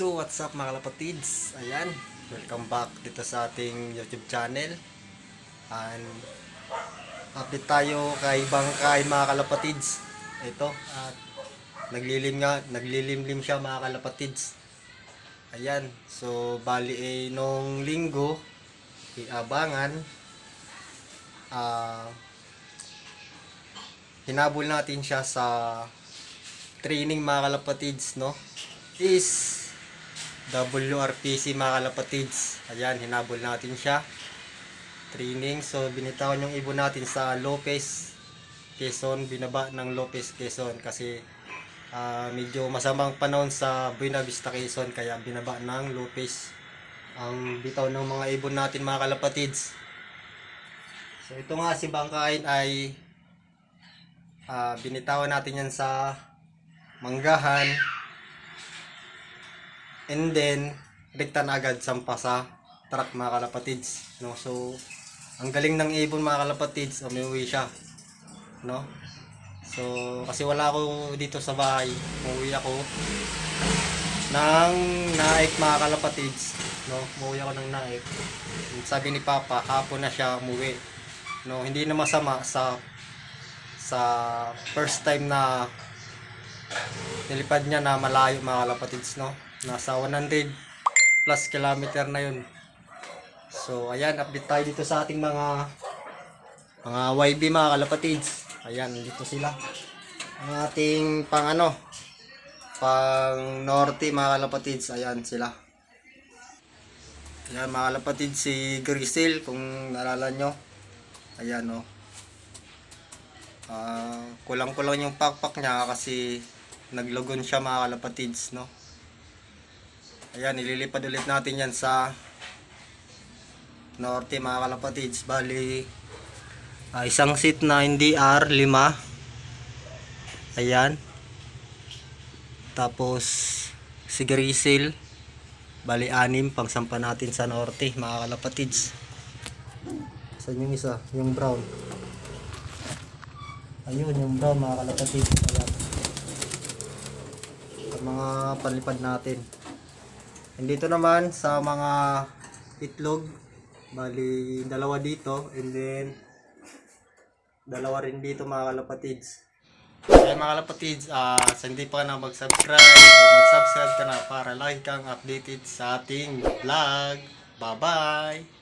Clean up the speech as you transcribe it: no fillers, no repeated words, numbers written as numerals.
So what's up mga kalapatids, ayan, welcome back dito sa ating YouTube channel. And update tayo kay Bangkay mga kalapatids. Ito, at naglilimlim siya mga kalapatids. Ayan, so bali nung linggo iabangan, hinabol natin siya sa training mga kalapatids, no, is WRPC mga kalapatids. Ayan, hinabol natin siya training. So binitawan yung ibon natin sa Lopez, Quezon, binaba ng Lopez, Quezon kasi medyo masamang panahon sa Buena Vista, Quezon, kaya binaba ng Lopez ang bitaw ng mga ibon natin mga kalapatids. So ito nga si Bangkain ay binitawan natin yan sa Manggahan. And then, rekta na agad sampa sa truck mga kalapatids, no? So, ang galing ng ibon mga kalapatids, umuwi siya, no? So, kasi wala ako dito sa bahay, umuwi ako ng Naik mga kalapatids, no? Umuwi ako ng Naik. Sabi ni Papa, hapon na siya umuwi, no? Hindi na masama sa first time na nilipad niya na malayo mga kalapatids, no? Nasa 100 plus kilometer na yun. So ayan, update tayo dito sa ating mga YB mga kalapatids. Ayan, dito sila, ang ating pang norte mga kalapatids. Ayan sila. Ayan mga kalapatids, si Grisel, kung naalala nyo. Ayan, no. Kulang-kulang yung pakpak niya kasi naglogon siya mga kalapatids, no. Ayan, ililipad ulit natin yan sa norte mga kalapatids. Bali, isang seat na hindi R5. Ayan. Tapos, si Grisel, bali 6, pangsampa natin sa norte mga kalapatids. Saan yung isa? Yung brown. Ayun, yung brown mga kalapatids. Ayan. Sa mga palipad natin. And dito naman sa mga itlog, bali 2 dito, and then 2 rin dito mga kalapatids. Kaya mga kalapatids, sa hindi pa ka na mag-subscribe ka na para lagi kang updated sa ating vlog. Bye bye!